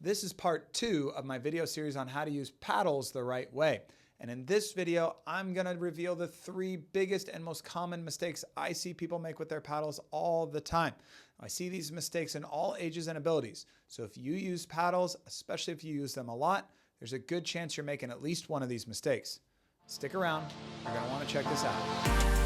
This is part 2 of my video series on how to use paddles the right way. And in this video, I'm going to reveal the 3 biggest and most common mistakes I see people make with their paddles all the time. I see these mistakes in all ages and abilities. So if you use paddles, especially if you use them a lot, there's a good chance you're making at least one of these mistakes. Stick around. You're going to want to check this out.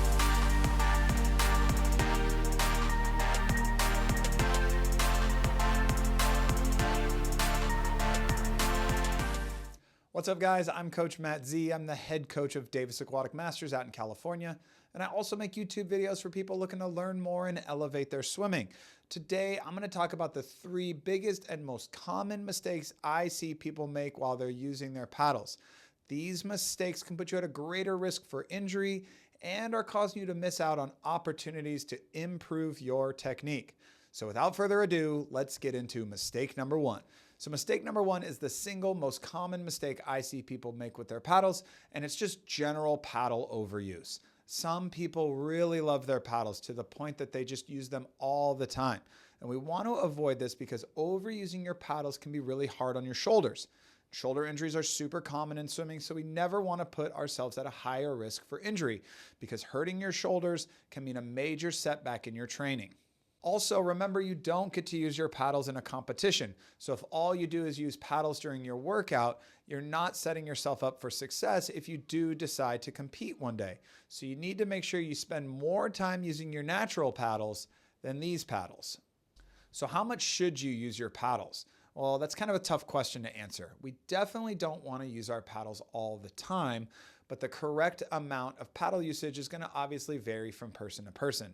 What's up, guys? I'm CoachMattZ. I'm the head coach of Davis Aquatic Masters out in California, and I also make YouTube videos for people looking to learn more and elevate their swimming. Today, I'm going to talk about the 3 biggest and most common mistakes I see people make while they're using their paddles. These mistakes can put you at a greater risk for injury and are causing you to miss out on opportunities to improve your technique. So without further ado, let's get into mistake number 1. So mistake number 1 is the single most common mistake I see people make with their paddles, and it's just general paddle overuse. Some people really love their paddles to the point that they just use them all the time. And we want to avoid this because overusing your paddles can be really hard on your shoulders. Shoulder injuries are super common in swimming, so we never want to put ourselves at a higher risk for injury because hurting your shoulders can mean a major setback in your training. Also, remember, you don't get to use your paddles in a competition. So if all you do is use paddles during your workout, you're not setting yourself up for success if you do decide to compete one day. So you need to make sure you spend more time using your natural paddles than these paddles. So how much should you use your paddles? Well, that's kind of a tough question to answer. We definitely don't want to use our paddles all the time, but the correct amount of paddle usage is going to obviously vary from person to person.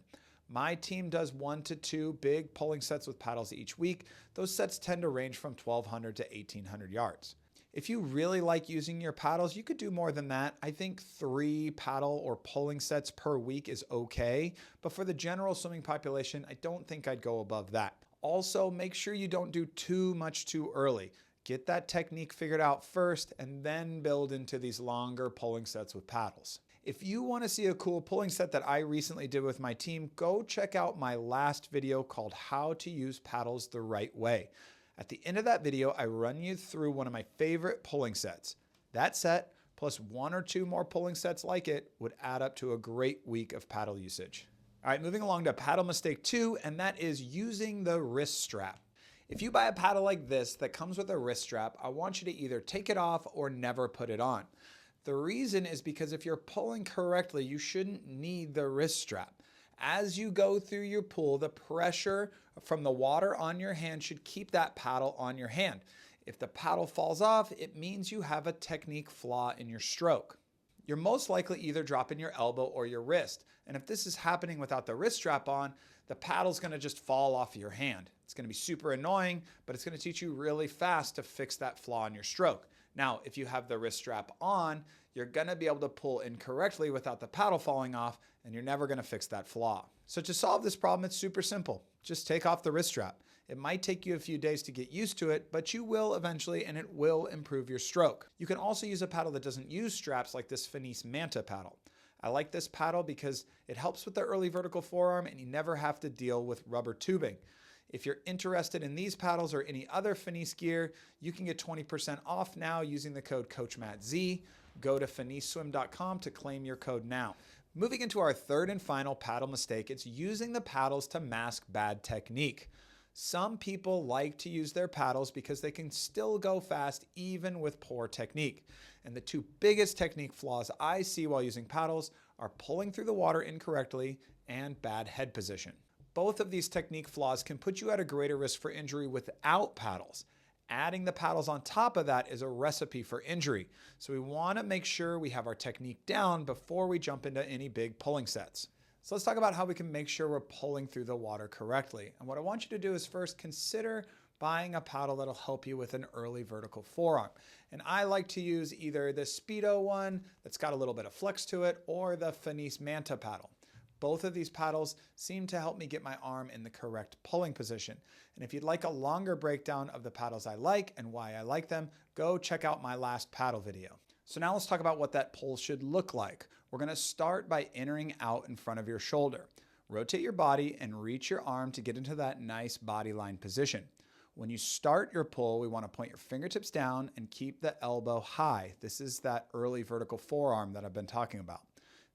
My team does 1 to 2 big pulling sets with paddles each week. Those sets tend to range from 1,200 to 1,800 yards. If you really like using your paddles, you could do more than that. I think 3 paddle or pulling sets per week is okay, but for the general swimming population, I don't think I'd go above that. Also, make sure you don't do too much too early. Get that technique figured out first and then build into these longer pulling sets with paddles. If you want to see a cool pulling set that I recently did with my team, go check out my last video called How to Use Paddles the Right Way. At the end of that video, I run you through one of my favorite pulling sets. That set, plus 1 or 2 more pulling sets like it, would add up to a great week of paddle usage. All right, moving along to paddle mistake 2, and that is using the wrist strap. If you buy a paddle like this that comes with a wrist strap, I want you to either take it off or never put it on. The reason is because if you're pulling correctly, you shouldn't need the wrist strap. As you go through your pull, the pressure from the water on your hand should keep that paddle on your hand. If the paddle falls off, it means you have a technique flaw in your stroke. You're most likely either dropping your elbow or your wrist. And if this is happening without the wrist strap on, the paddle's going to just fall off your hand. It's going to be super annoying, but it's going to teach you really fast to fix that flaw in your stroke. Now, if you have the wrist strap on, you're going to be able to pull incorrectly without the paddle falling off, and you're never going to fix that flaw. So to solve this problem, it's super simple. Just take off the wrist strap. It might take you a few days to get used to it, but you will eventually, and it will improve your stroke. You can also use a paddle that doesn't use straps like this Finis Manta paddle. I like this paddle because it helps with the early vertical forearm and you never have to deal with rubber tubing. If you're interested in these paddles or any other Finis gear, you can get 20% off now using the code CoachMattZ. Go to finisswim.com to claim your code now. Moving into our 3rd and final paddle mistake, it's using the paddles to mask bad technique. Some people like to use their paddles because they can still go fast even with poor technique. And the 2 biggest technique flaws I see while using paddles are pulling through the water incorrectly and bad head position. Both of these technique flaws can put you at a greater risk for injury without paddles. Adding the paddles on top of that is a recipe for injury. So we want to make sure we have our technique down before we jump into any big pulling sets. So let's talk about how we can make sure we're pulling through the water correctly. And what I want you to do is first consider buying a paddle that'll help you with an early vertical forearm. And I like to use either the Speedo one that's got a little bit of flex to it or the Finis Manta paddle. Both of these paddles seem to help me get my arm in the correct pulling position. And if you'd like a longer breakdown of the paddles I like and why I like them, go check out my last paddle video. So now let's talk about what that pull should look like. We're going to start by entering out in front of your shoulder. Rotate your body and reach your arm to get into that nice body line position. When you start your pull, we want to point your fingertips down and keep the elbow high. This is that early vertical forearm that I've been talking about.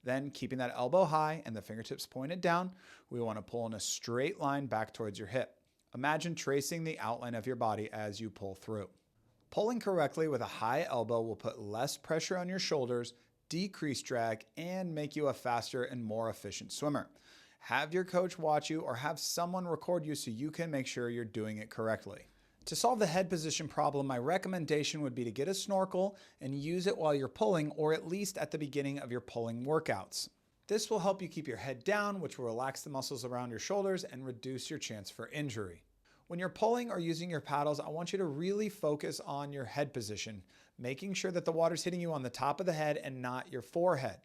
Then, keeping that elbow high and the fingertips pointed down, we want to pull in a straight line back towards your hip. Imagine tracing the outline of your body as you pull through. Pulling correctly with a high elbow will put less pressure on your shoulders, decrease drag, and make you a faster and more efficient swimmer. Have your coach watch you or have someone record you so you can make sure you're doing it correctly. To solve the head position problem, my recommendation would be to get a snorkel and use it while you're pulling, or at least at the beginning of your pulling workouts. This will help you keep your head down, which will relax the muscles around your shoulders and reduce your chance for injury. When you're pulling or using your paddles, I want you to really focus on your head position, making sure that the water's hitting you on the top of the head and not your forehead.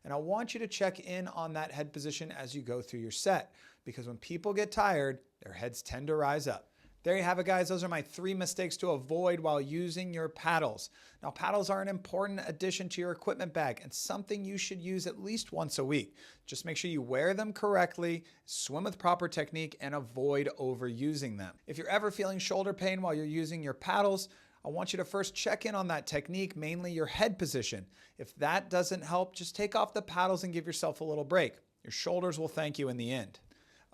And I want you to check in on that head position as you go through your set, because when people get tired, their heads tend to rise up. There you have it, guys. Those are my 3 mistakes to avoid while using your paddles. Now, paddles are an important addition to your equipment bag and something you should use at least once a week. Just make sure you wear them correctly, swim with proper technique, and avoid overusing them. If you're ever feeling shoulder pain while you're using your paddles, I want you to first check in on that technique, mainly your head position. If that doesn't help, just take off the paddles and give yourself a little break. Your shoulders will thank you in the end.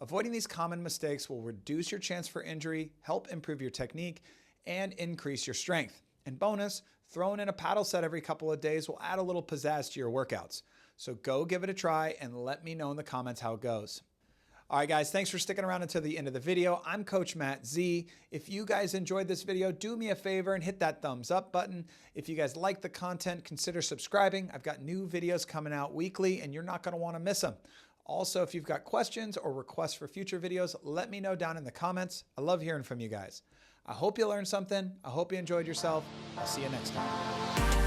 Avoiding these common mistakes will reduce your chance for injury, help improve your technique, and increase your strength. And bonus, throwing in a paddle set every couple of days will add a little pizzazz to your workouts. So go give it a try and let me know in the comments how it goes. All right, guys, thanks for sticking around until the end of the video. I'm CoachMattZ. If you guys enjoyed this video, do me a favor and hit that thumbs up button. If you guys like the content, consider subscribing. I've got new videos coming out weekly, and you're not going to want to miss them. Also, if you've got questions or requests for future videos, let me know down in the comments. I love hearing from you guys. I hope you learned something. I hope you enjoyed yourself. I'll see you next time.